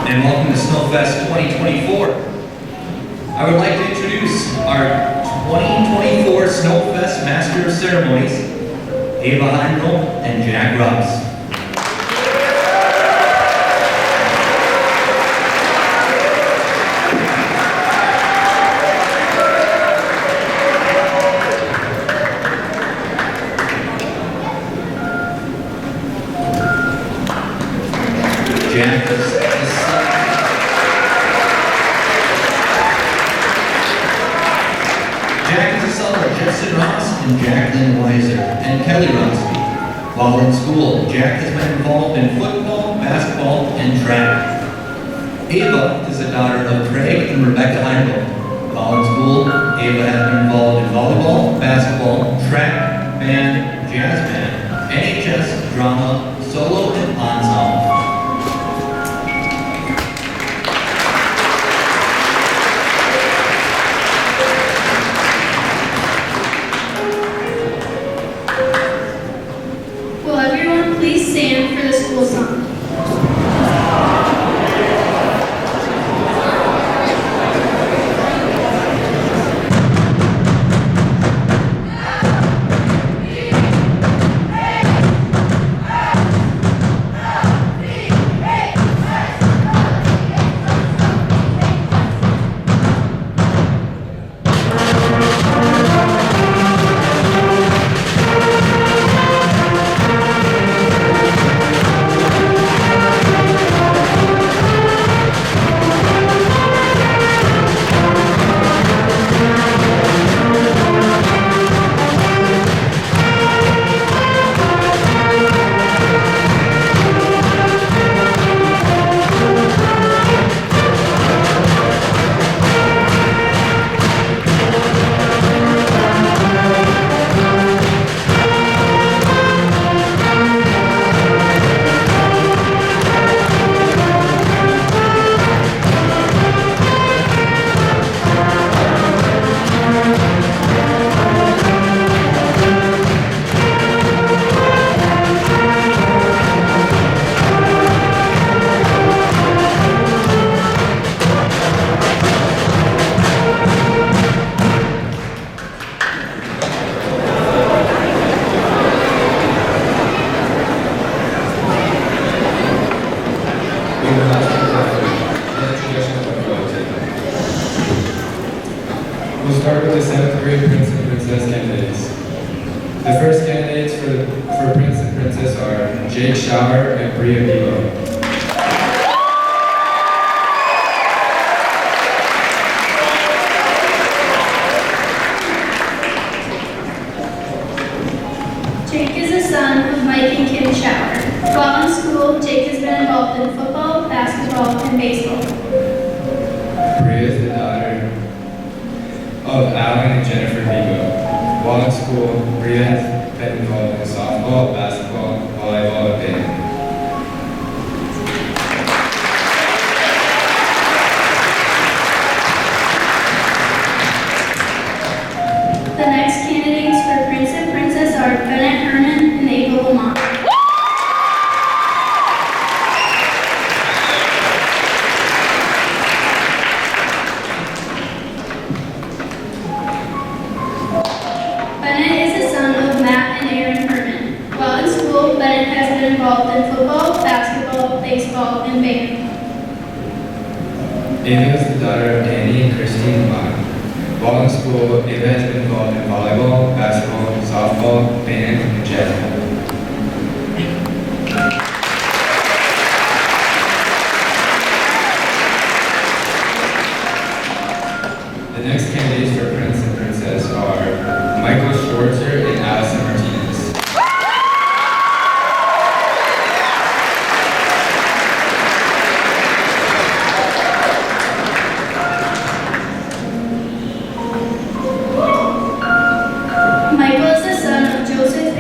and welcome to Snowfest 2024. I would like to introduce our 2024 Snowfest Master of Ceremonies, Ava Heimel and Jack Ross. Jack is the son of Justin Ross and Jacqueline Weiser and Kelly Ross. While in school, Jack has been involved in football, basketball, and track. Ava is the daughter of Craig and Rebecca Heimel. While in school, Ava has been involved in volleyball, basketball, track, band, jazz band, NHS, drama, solo, and ensemble. Will everyone please stand for the school song? We'll start with the 7th grade Prince and Princess candidates. The first candidates for Prince and Princess are Jake Schauer and Bria Vivo. Jake is the son of Mike and Kim Schauer. While in school, Jake has been involved in football, basketball, and baseball. Bria is the daughter of Alan and Jennifer Vigo. While in school, Bria has been involved in softball, basketball, volleyball, and band. The next candidates for Prince and Princess are Bennett Herman and Ava Lamont. Bennett is the son of Matt and Aaron Herman. While in school, Bennett has been involved in football, basketball, baseball, and band. Ava is the daughter of Danny and Christine Lamont. While in school, Ava has been involved in volleyball, basketball, softball, band, and jazz band. The next candidates for Prince and Princess are Michael Schwartzer and Allison Martinez. Michael is the son of Joseph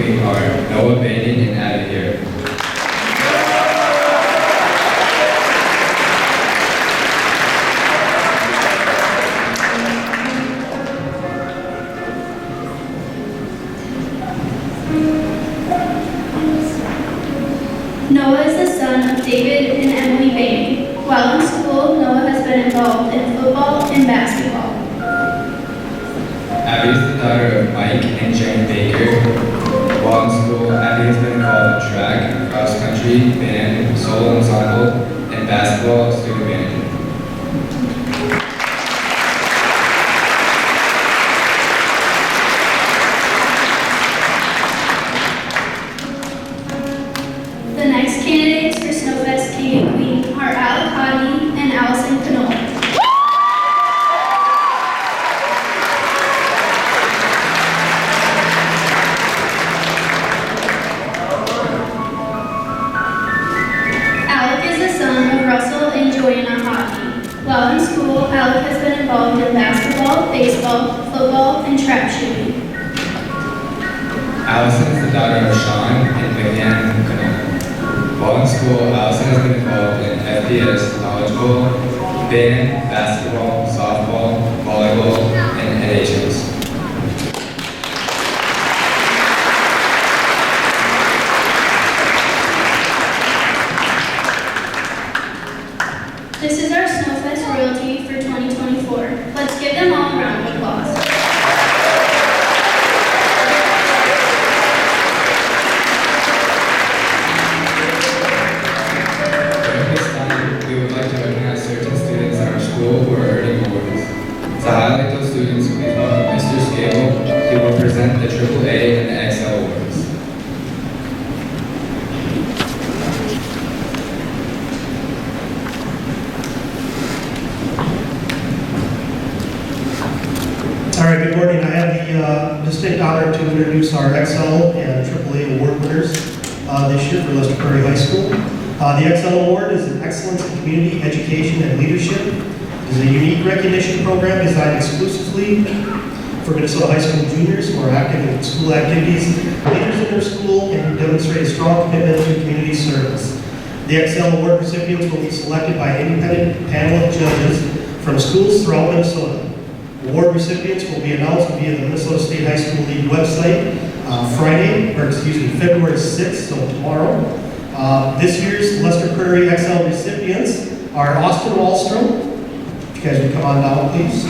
Queen are Noah Baden and Adam here. Noah is the son of David and Emily Bain. While in school, Noah has been involved in football and basketball. Abby is the daughter of Mike and Jane Baker. While in school, Abby has been involved in track, cross country, band, solo ensemble, and basketball student manager. The next candidates for Snowfest King and Queen are Alec Hottie and Allison Canola. Alec is the son of Russell and Joanna Hottie. While in school, Alec has been involved in basketball, baseball, football, and trap shooting. Allison is the daughter of Sean and McCann Canola. While in school, Allison has been involved in FPS, knowledge bowl, band, basketball, softball, volleyball, and NHS. This is our Snowfest royalty for 2024. Let's give them all a round of applause. During this time, we would like to recognize certain students in our school who are earning awards. To highlight those students, we welcome Mr. Scable, who will present the AAA and the XL awards. All right, good morning. I have the distinct honor to introduce our XL and AAA award winners this year for Lester Prairie High School. The XL Award is an Excellence in Community Education and Leadership. It is a unique recognition program designed exclusively for Minnesota high school juniors who are active in school activities, leaders in their school, and who demonstrate a strong commitment to community service. The XL Award recipients will be selected by an independent panel of judges from schools throughout Minnesota. Award recipients will be announced via the Minnesota State High School League website February 6th, so tomorrow. This year's Lester Prairie XL recipients are Austin Wallstrom. If you guys would come on down, please.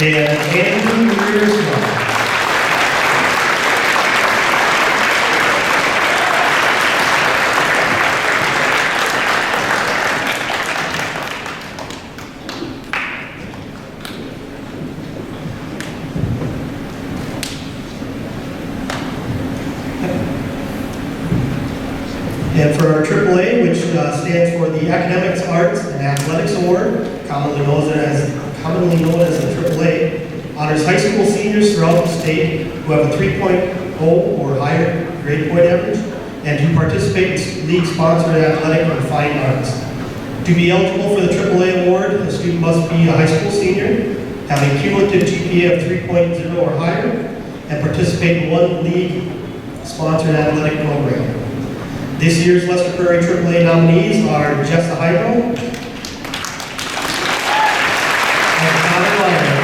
And Andrew Rearsma. And for our AAA, which stands for the Academics, Arts, and Athletics Award, commonly known as the AAA, honors high school seniors throughout the state who have a 3.0 or higher grade point average and who participate in league-sponsored athletic and fine arts. To be eligible for the AAA award, a student must be a high school senior, have a cumulative GPA of 3.0 or higher, and participate in one league-sponsored athletic program. This year's Lester Prairie AAA nominees are Jessa Hydro and Connor Lyon.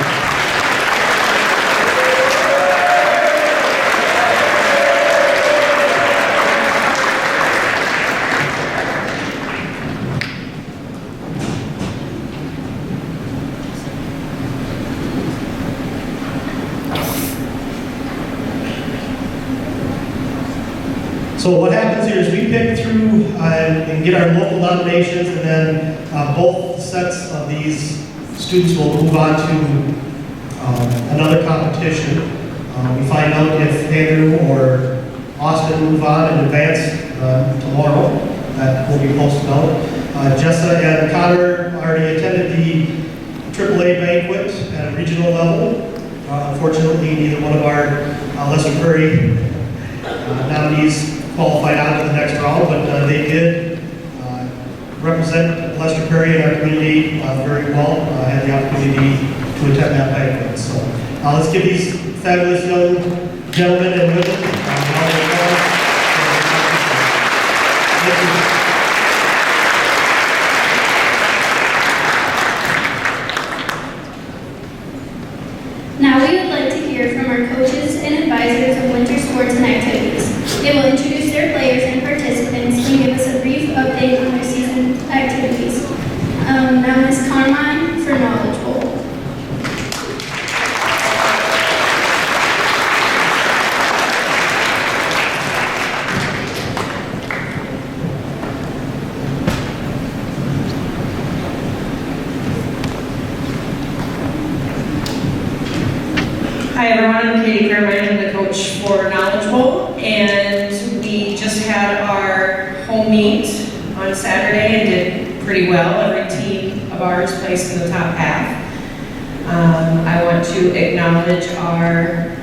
So what happens here is we pick through and get our local nominations, and then both sets of these students will move on to another competition. We find out if Andrew or Austin move on and advance tomorrow. That will be posted out. Jessa and Connor already attended the AAA banquet at a regional level. Unfortunately, neither one of our Lester Prairie nominees qualified on to the next round, but they did represent Lester Prairie and our community very well. I had the opportunity to attend that banquet. So let's give these fabulous young gentlemen and women. Round of applause. Thank you. Now we would like to hear from our coaches and advisors of winter sports and activities. They will introduce their players and participants and give us a brief update on their season activities. Now Ms. Carmine for Knowledge Bowl. Hi everyone, I'm Katie Carmine, I'm the coach for Knowledge Bowl, and we just had our home meet on Saturday and did pretty well. Every team of ours placed in the top half. I want to acknowledge our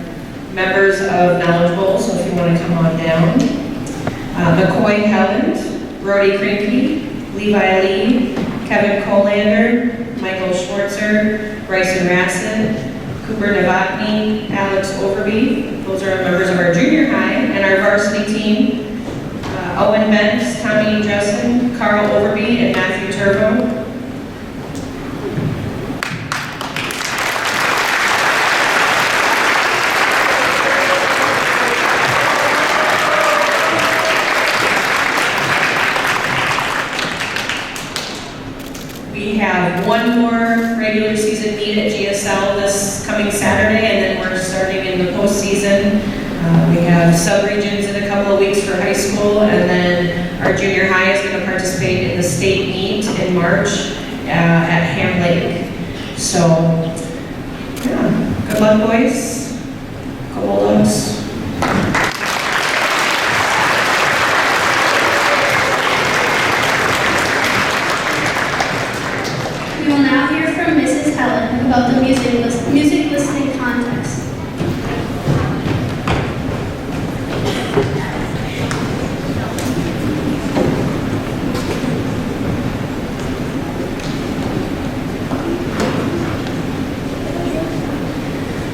members of Knowledge Bowl, so if you want to come on down. McCoy Helland, Brody Krinke, Levi Lee, Kevin Colander, Michael Schwartzer, Bryson Rassett, Cooper Novotny, Alex Overby. Those are members of our junior high, and our varsity team, Owen Bentz, Tommy Jesson, Carl Overby, and Matthew Turbo. We have one more regular season meet at GSL this coming Saturday, and then we're starting in the postseason. We have sub-regions in a couple of weeks for high school, and then our junior high is going to participate in the state meet in March at Ham Lake. So, yeah, good luck, boys. Go Bulldogs. We will now hear from Mrs. Helen about the music listening contest.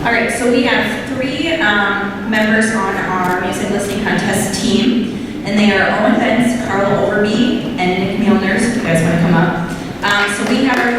All right, so we have three members on our music listening contest team, and they are Owen Bentz, Carl Overby, and Nick Milners, if you guys want to come up. So we have our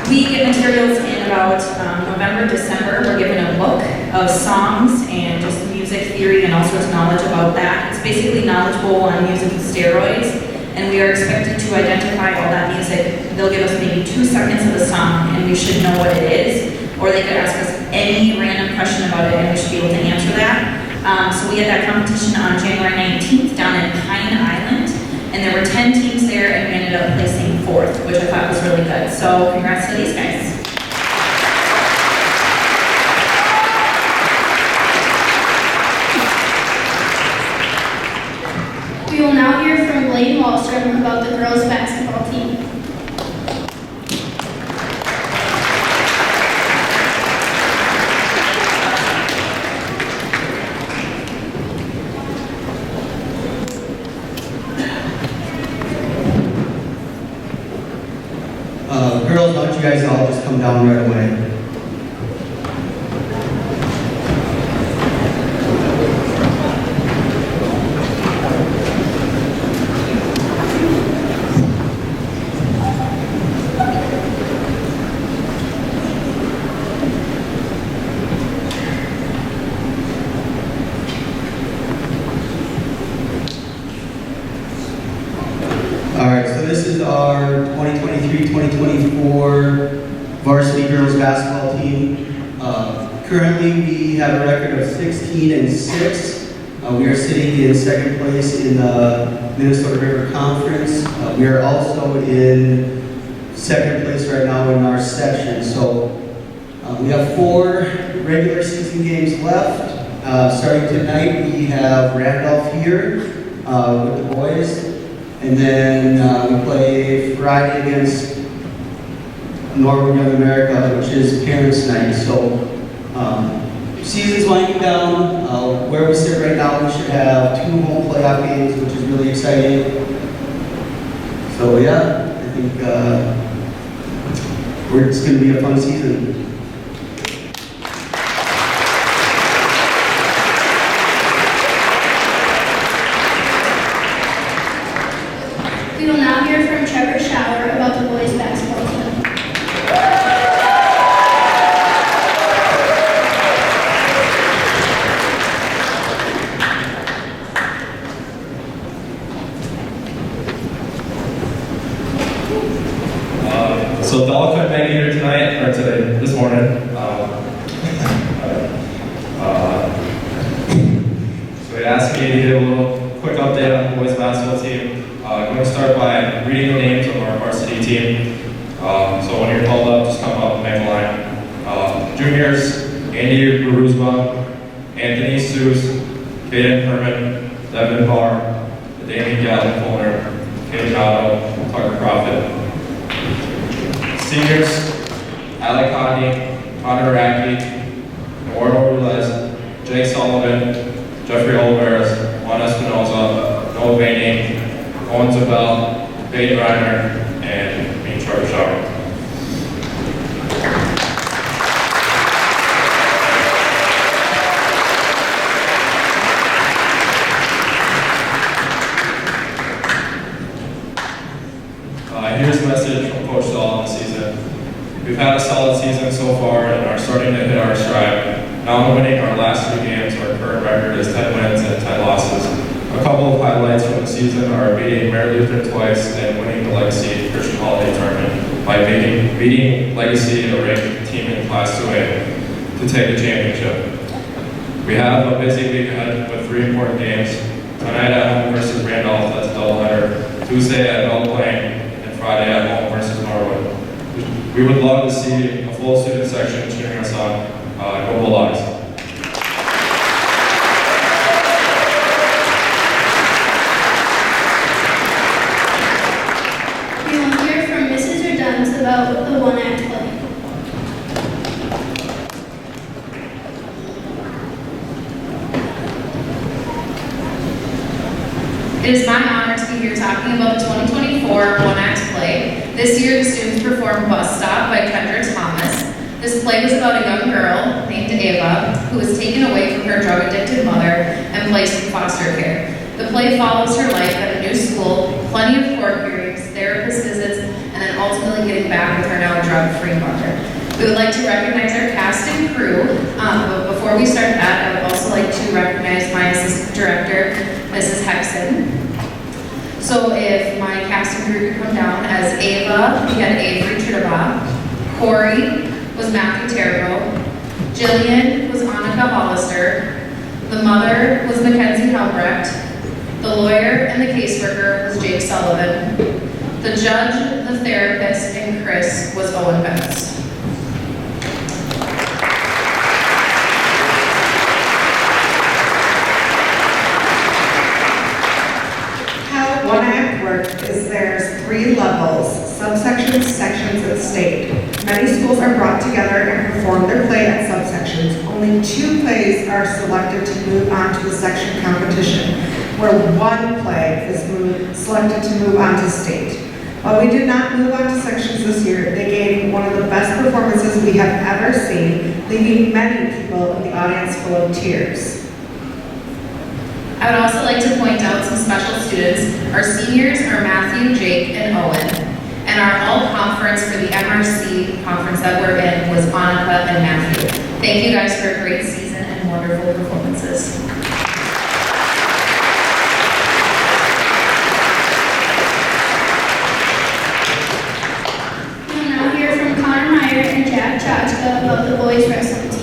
we get materials in about November, December. We're given a book of songs and just music theory and all sorts of knowledge about that. It's basically Knowledge Bowl on music with steroids, and we are expected to identify all that music. They'll give us maybe 2 seconds of the song, and we should know what it is, or they could ask us any random question about it, and we should be able to answer that. So we had that competition on January 19th down in Pine Island, and there were 10 teams there, and we ended up placing 4th, which I thought was really good. So congrats to these guys. We will now hear from Blaine Wallstrom about the girls' basketball team. Girls, why don't you guys all just come down right away? Alright, so this is our 2023-2024 varsity girls basketball team. Currently, we have a record of 16-6. We are sitting in second place in the Minnesota River Conference. We are also in second place right now in our section. So we have 4 regular season games left. Starting tonight, we have Randolph here with the boys. And then we play Friday against Northern Young America, which is Parents' Night. So season's winding down. Where we sit right now, we should have 2 home playoff games, which is really exciting. So So yeah, I think it's going to be a fun season. We will now hear from Trevor Shower about the boys basketball team. So Bella couldn't make it here tonight, or today, this morning. So he asked me to give a little quick update on the boys basketball team. I'm going to start by reading the names of our varsity team. So when you're called up, just come up and make a line. Juniors, Andy Baruzba, Anthony Seuss, Caden Herman, Devin Barr, Damian Gallon Fuller, Caleb Otto, Tucker Profit. Seniors, Alec Connie, Connor Racky, Eduardo Rules, Jake Sullivan, Jeffrey Oliveras, Juan Espinoza, Noah Bainey, Owen Zabel, Peyton Reiner, and me, Trevor Shower. Here's a message from Coach Dahl on the season. We've had a solid season so far and are starting to hit our stride. Now winning our last 3 games, our current record is 10 wins and 10 losses. A couple of highlights from the season are beating Mary Lutheran twice and winning the Legacy Christian Holiday Tournament by beating Legacy, a ranked team in Class 2A, to take the championship. We have a busy week ahead with 3 important games. Tonight at home versus Randolph, that's a doubleheader. Tuesday at Belle Plaine, and Friday at home versus Norwood. We would love to see a full student section cheering us on. Go Bulldogs. We will hear from Mrs. Reduns about the one-act play. It is my honor to be here talking about the 2024 one-act play. This year, the students performed Bus Stop by Kendra Thomas. This play was about a young girl named Ava who was taken away from her drug-addicted mother and placed in foster care. The play follows her life at a new school, plenty of court hearings, therapist visits, and then ultimately getting back with her now drug-free mother. We would like to recognize our cast and crew, but before we start that, I would also like to recognize my assistant director, Mrs. Hexon. So if my cast and crew could come down, as Ava, we had Avery Trittabaugh. Corey was Matthew Terrible. Jillian was Annika Hollister. The mother was Mackenzie Helbrecht. The lawyer and the caseworker was Jake Sullivan. The judge, the therapist, and Chris was Owen Betts. One-act work is there's 3 levels, subsections, sections, and state. Many schools are brought together and perform their play at subsections. Only 2 plays are selected to move on to the section competition, where 1 play is selected to move on to state. While we did not move on to sections this year, they gave one of the best performances we have ever seen, leaving many people in the audience full of tears. I would also like to point out some special students. Our seniors are Matthew, Jake, and Owen. And our all-conference for the MRC conference that we're in was Annika and Matthew. Thank you guys for a great season and wonderful performances. We will now hear from Connor Meyer and Jack Chachka about the boys wrestling team.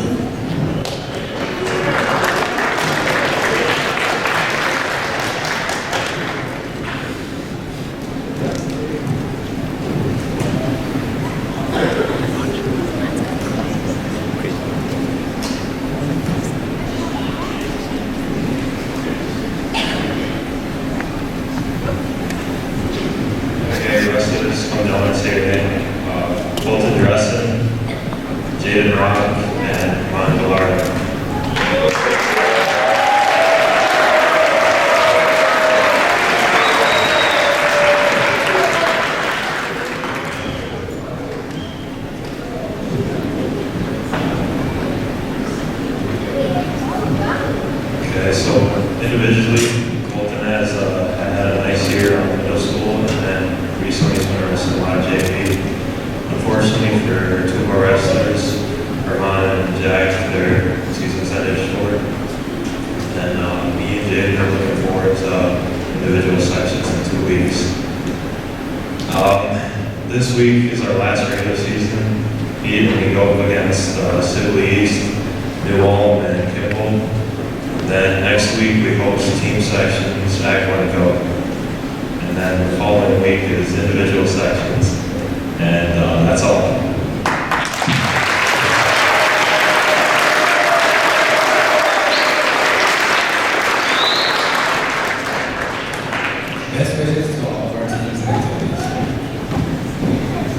Colton Dressen, Jaden Rock, and This week is our last regular season meet, and we go up against Sibley East, New Ulm, and Kimball. Then next week we host team sections at Glencoe. And then the following week is individual sections. And that's all. Best wishes to all of our teams and activities.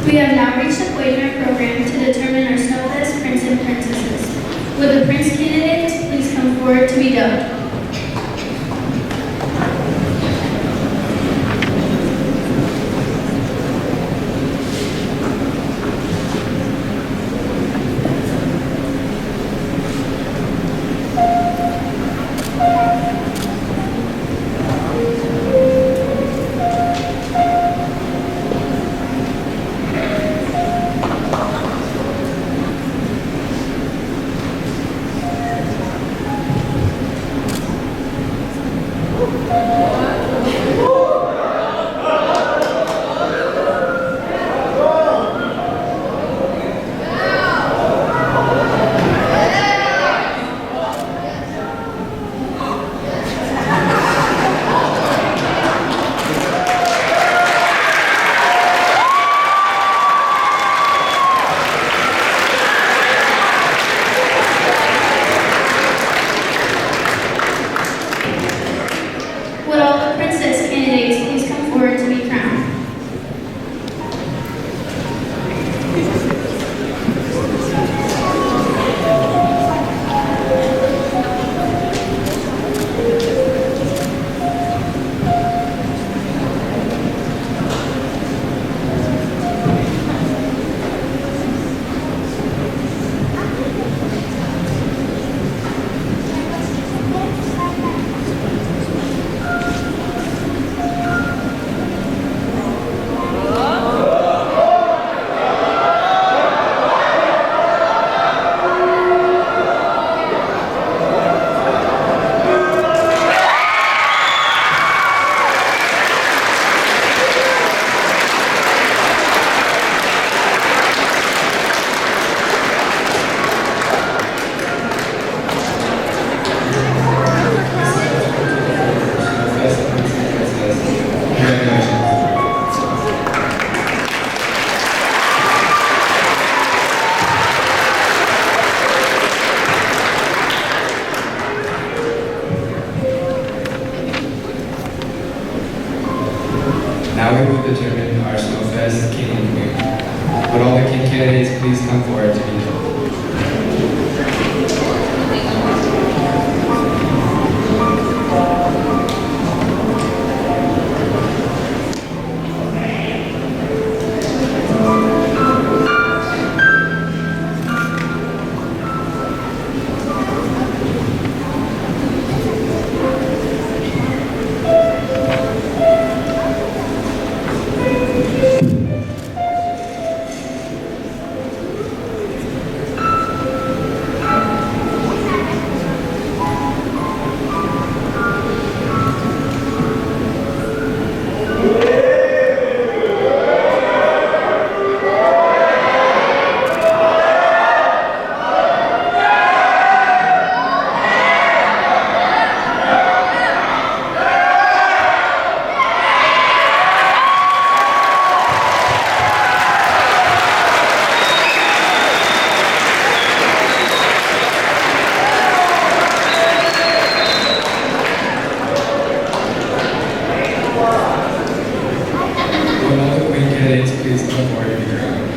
We have now reached the point in our program to determine our Snowfest Prince and Princesses. Would the Prince candidates please come forward to be dubbed? Would all the princess candidates please come forward to be crowned? Now we will determine our Snowfest King and Queen. Would all the King candidates please come forward to be dubbed? Would all the Queen candidates please come forward to be crowned?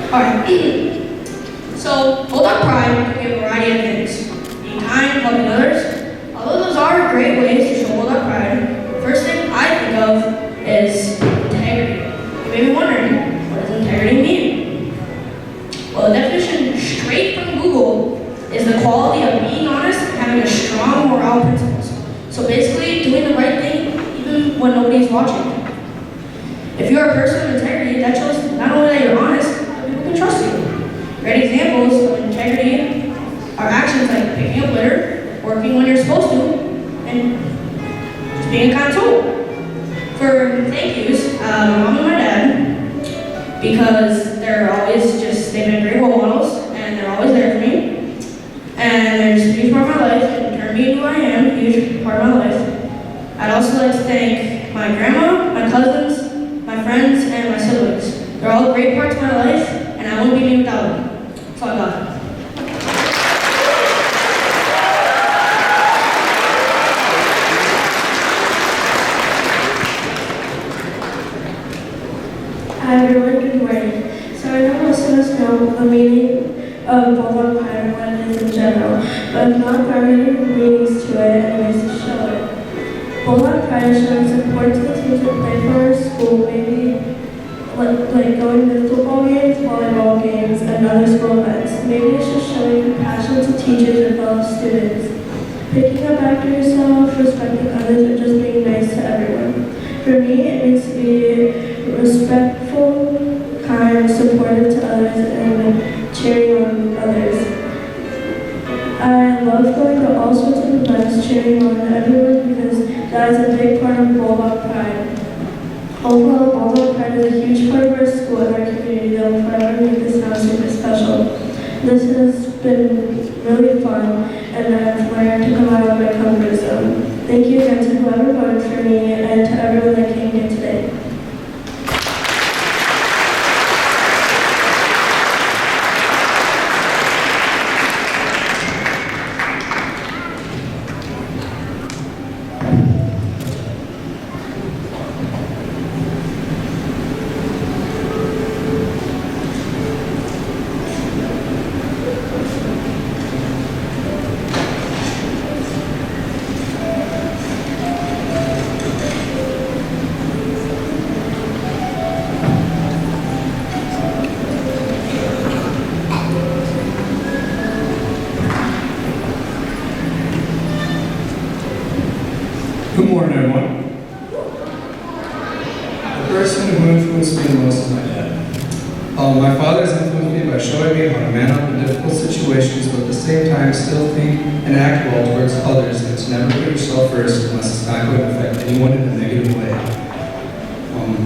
Alright. So, Bulldog Pride can be a variety of things. Being kind, helping others. Although those are great ways to show Bulldog Pride, the first thing I think of is integrity. You may be wondering, what does integrity mean? Well, the definition straight from Google is the quality of being honest and having a strong moral principles. So basically, doing the right thing even when nobody's watching. If you're a person of integrity, that shows not only that you're honest, but people can trust you. Great examples of integrity are actions like picking up litter, working when you're supposed to, and just being a kind soul. For thank yous, my mom and my dad, because they've been great role models, and they're always there for me. And they're just a huge part of my life, and turned me into who I am, a huge part of my life. I'd also like to thank my grandma, my cousins, my friends, and my siblings. They're all great parts of my life, and I wouldn't be me without them. That's all I got. Hi everyone, good morning. So I know most of us know the meaning of Bulldog Pride and what it is in general, but if not, there are many meanings to it and ways to show it. Bulldog Pride is showing support to the teams that play for our school, maybe like going to football games, volleyball games, and other school events. Maybe it's just showing compassion to teachers and fellow students. Picking up after yourself, respecting others, and just being nice to everyone. For me, it means to be respectful, kind, supportive to others, and cheering on others. I love going to all sorts of events, cheering on everyone, because that is a big part of Bulldog Pride. Overall, Bulldog Pride is a huge part of our school and our community that will forever make this house super special. This has been really fun, and I've learned to come out of my comfort zone. Thank you again to whoever voted for me and to everyone that came here today. Good morning, everyone. The person who influenced me the most is my dad. My father has influenced me by showing me how to man up in difficult situations, but at the same time still think and act well towards others, and to never put yourself first unless it's not going to affect anyone in a negative way.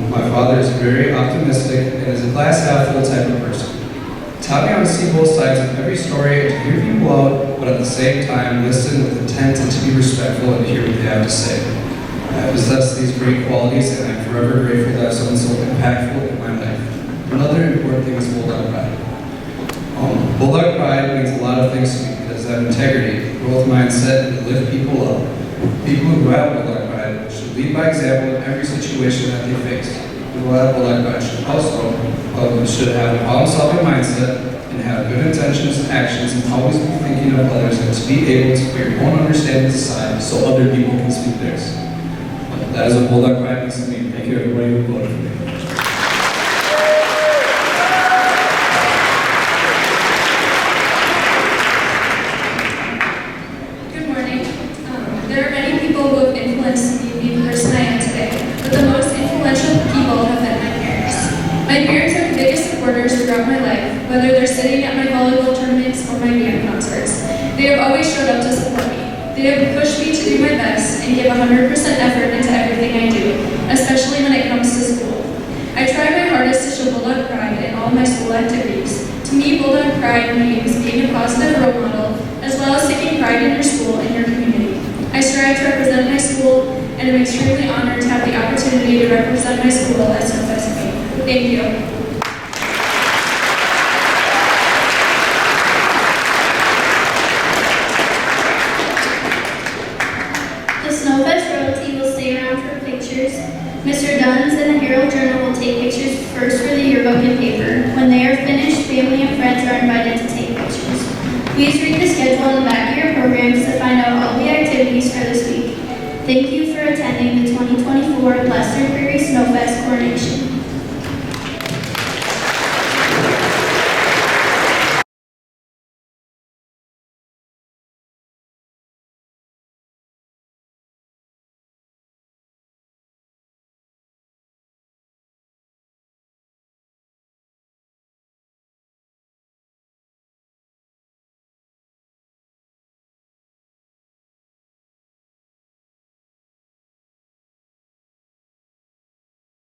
My father is very optimistic and is a glass half full type of person. He taught me how to see both sides of every story and to hear people out, but at the same time listen with intent and to be respectful and to hear what they have to say. I possess these great qualities, and I'm forever grateful to have someone so impactful in my life. Another important thing is Bulldog Pride. Bulldog Pride means a lot of things to me because I have integrity, growth mindset, and to lift people up. People who have Bulldog Pride should lead by example in every situation that they face. People who have Bulldog Pride should also should have a problem-solving mindset and have good intentions and actions and always be thinking of others and to be able to put your own understanding aside so other people can speak theirs. That is what Bulldog Pride means to me. Thank you everybody who voted for me. Good morning. There are many people who have influenced me to be the person I am today, but the most influential people have been my parents. My parents are the biggest supporters throughout my life, whether they're sitting at my volleyball tournaments or my band concerts. They have always showed up to support me. They have pushed me to do my best and give 100% effort into everything I do, especially when it comes to school. I try my hardest to show Bulldog Pride in all my school activities. To me, Bulldog Pride means being a positive role model, as well as taking pride in your school and your community. I strive to represent my school, and I'm extremely honored to have the opportunity to represent my school at Snowfest. Thank you. Mr. Duns and the Herald Journal will take pictures first for the yearbook and paper. When they are finished, Thank you for attending the 2024 Lester Prairie Snowfest Coronation.